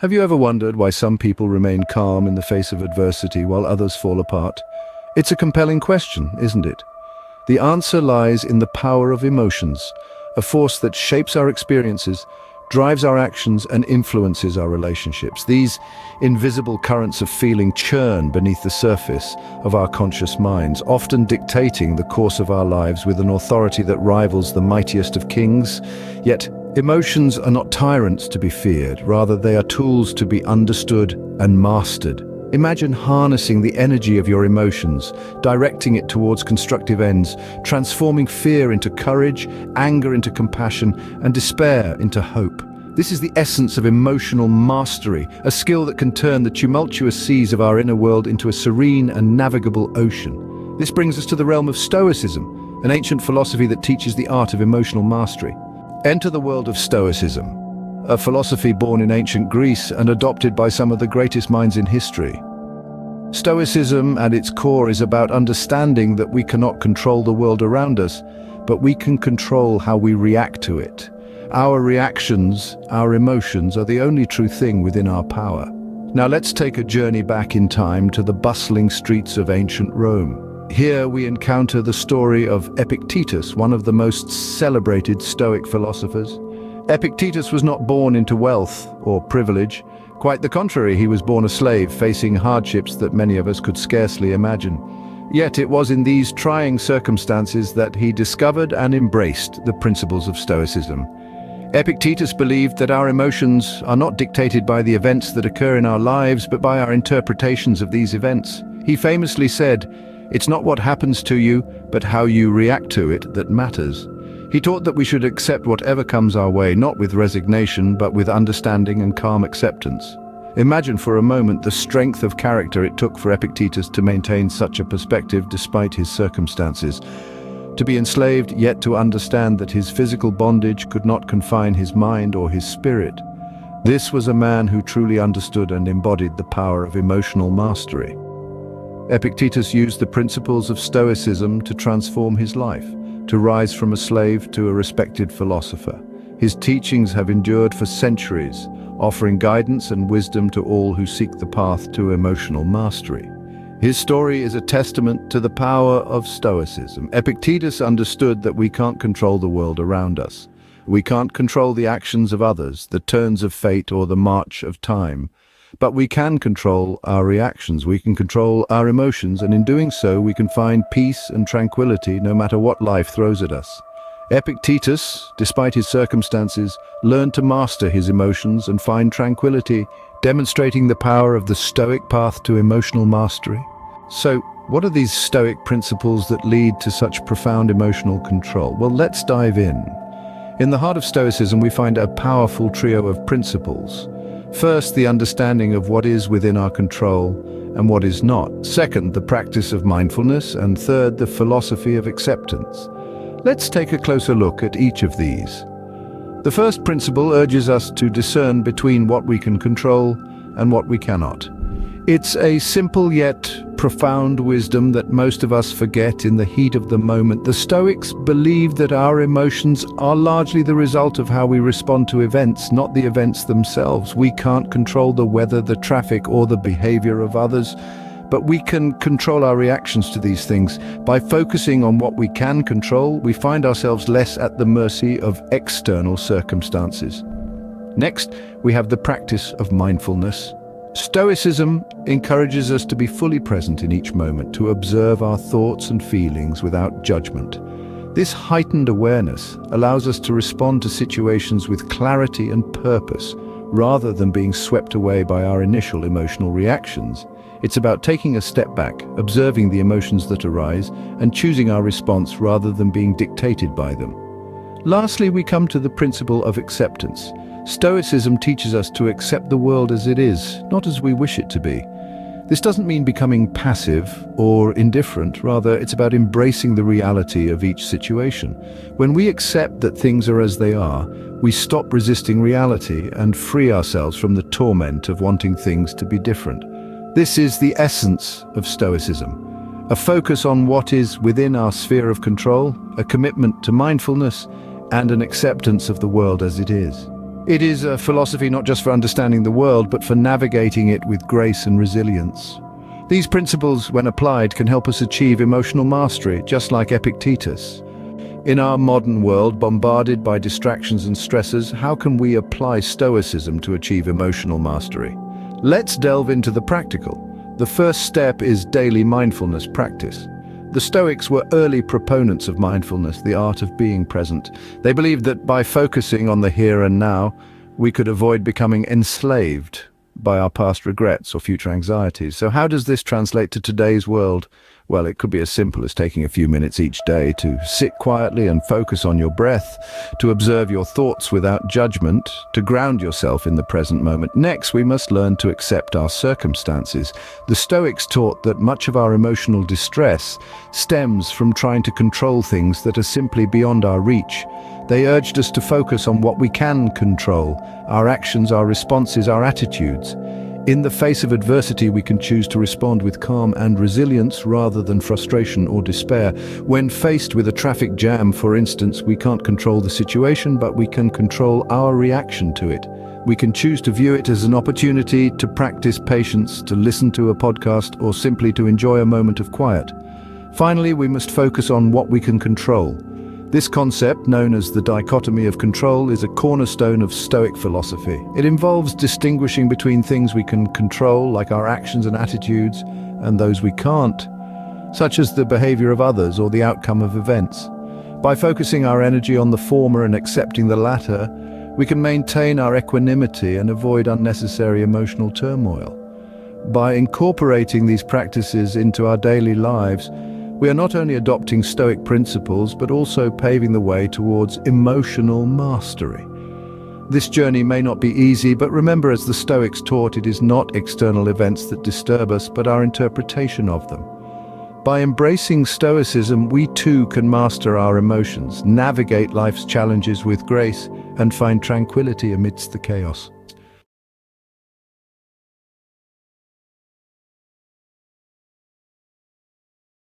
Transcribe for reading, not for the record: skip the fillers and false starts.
Have you ever wondered why some people remain calm in the face of adversity while others fall apart? It's a compelling question, isn't it? The answer lies in the power of emotions, a force that shapes our experiences, drives our actions, and influences our relationships. These invisible currents of feeling churn beneath the surface of our conscious minds, often dictating the course of our lives with an authority that rivals the mightiest of kings. Yet, emotions are not tyrants to be feared, rather they are tools to be understood and mastered. Imagine harnessing the energy of your emotions, directing it towards constructive ends, transforming fear into courage, anger into compassion, and despair into hope. This is the essence of emotional mastery, a skill that can turn the tumultuous seas of our inner world into a serene and navigable ocean. This brings us to the realm of Stoicism, an ancient philosophy that teaches the art of emotional mastery. Enter the world of Stoicism, a philosophy born in ancient Greece and adopted by some of the greatest minds in history. Stoicism at its core is about understanding that we cannot control the world around us, but we can control how we react to it. Our reactions, our emotions, are the only true thing within our power. Now let's take a journey back in time to the bustling streets of ancient Rome. Here we encounter the story of Epictetus, one of the most celebrated Stoic philosophers. Epictetus was not born into wealth or privilege. Quite the contrary, he was born a slave, facing hardships that many of us could scarcely imagine. Yet it was in these trying circumstances that he discovered and embraced the principles of Stoicism. Epictetus believed that our emotions are not dictated by the events that occur in our lives, but by our interpretations of these events. He famously said, "It's not what happens to you, but how you react to it that matters." He taught that we should accept whatever comes our way, not with resignation, but with understanding and calm acceptance. Imagine for a moment the strength of character it took for Epictetus to maintain such a perspective despite his circumstances. To be enslaved, yet to understand that his physical bondage could not confine his mind or his spirit. This was a man who truly understood and embodied the power of emotional mastery. Epictetus used the principles of Stoicism to transform his life, to rise from a slave to a respected philosopher. His teachings have endured for centuries, offering guidance and wisdom to all who seek the path to emotional mastery. His story is a testament to the power of Stoicism. Epictetus understood that we can't control the world around us. We can't control the actions of others, the turns of fate, or the march of time. But we can control our reactions, we can control our emotions, and in doing so we can find peace and tranquility no matter what life throws at us. Epictetus, despite his circumstances, learned to master his emotions and find tranquility, demonstrating the power of the Stoic path to emotional mastery. So, what are these Stoic principles that lead to such profound emotional control? Well, let's dive in. In the heart of Stoicism, we find a powerful trio of principles. First, the understanding of what is within our control and what is not. Second, the practice of mindfulness. And third, the philosophy of acceptance. Let's take a closer look at each of these. The first principle urges us to discern between what we can control and what we cannot. It's a simple yet profound wisdom that most of us forget in the heat of the moment. The Stoics believe that our emotions are largely the result of how we respond to events, not the events themselves. We can't control the weather, the traffic, or the behavior of others, but we can control our reactions to these things. By focusing on what we can control, we find ourselves less at the mercy of external circumstances. Next, we have the practice of mindfulness. Stoicism encourages us to be fully present in each moment, to observe our thoughts and feelings without judgment. This heightened awareness allows us to respond to situations with clarity and purpose, rather than being swept away by our initial emotional reactions. It's about taking a step back, observing the emotions that arise, and choosing our response rather than being dictated by them. Lastly, we come to the principle of acceptance. Stoicism teaches us to accept the world as it is, not as we wish it to be. This doesn't mean becoming passive or indifferent, rather it's about embracing the reality of each situation. When we accept that things are as they are, we stop resisting reality and free ourselves from the torment of wanting things to be different. This is the essence of Stoicism, a focus on what is within our sphere of control, a commitment to mindfulness, and an acceptance of the world as it is. It is a philosophy not just for understanding the world, but for navigating it with grace and resilience. These principles, when applied, can help us achieve emotional mastery, just like Epictetus. In our modern world, bombarded by distractions and stresses, how can we apply Stoicism to achieve emotional mastery? Let's delve into the practical. The first step is daily mindfulness practice. The Stoics were early proponents of mindfulness, the art of being present. They believed that by focusing on the here and now, we could avoid becoming enslaved by our past regrets or future anxieties. So how does this translate to today's world? Well, it could be as simple as taking a few minutes each day to sit quietly and focus on your breath, to observe your thoughts without judgment, to ground yourself in the present moment. Next, we must learn to accept our circumstances. The Stoics taught that much of our emotional distress stems from trying to control things that are simply beyond our reach. They urged us to focus on what we can control: our actions, our responses, our attitudes. In the face of adversity, we can choose to respond with calm and resilience rather than frustration or despair. When faced with a traffic jam, for instance, we can't control the situation, but we can control our reaction to it. We can choose to view it as an opportunity to practice patience, to listen to a podcast, or simply to enjoy a moment of quiet. Finally, we must focus on what we can control. This concept, known as the dichotomy of control, is a cornerstone of Stoic philosophy. It involves distinguishing between things we can control, like our actions and attitudes, and those we can't, such as the behavior of others or the outcome of events. By focusing our energy on the former and accepting the latter, we can maintain our equanimity and avoid unnecessary emotional turmoil. By incorporating these practices into our daily lives, we are not only adopting Stoic principles, but also paving the way towards emotional mastery. This journey may not be easy, but remember, as the Stoics taught, it is not external events that disturb us, but our interpretation of them. By embracing Stoicism, we too can master our emotions, navigate life's challenges with grace, and find tranquility amidst the chaos.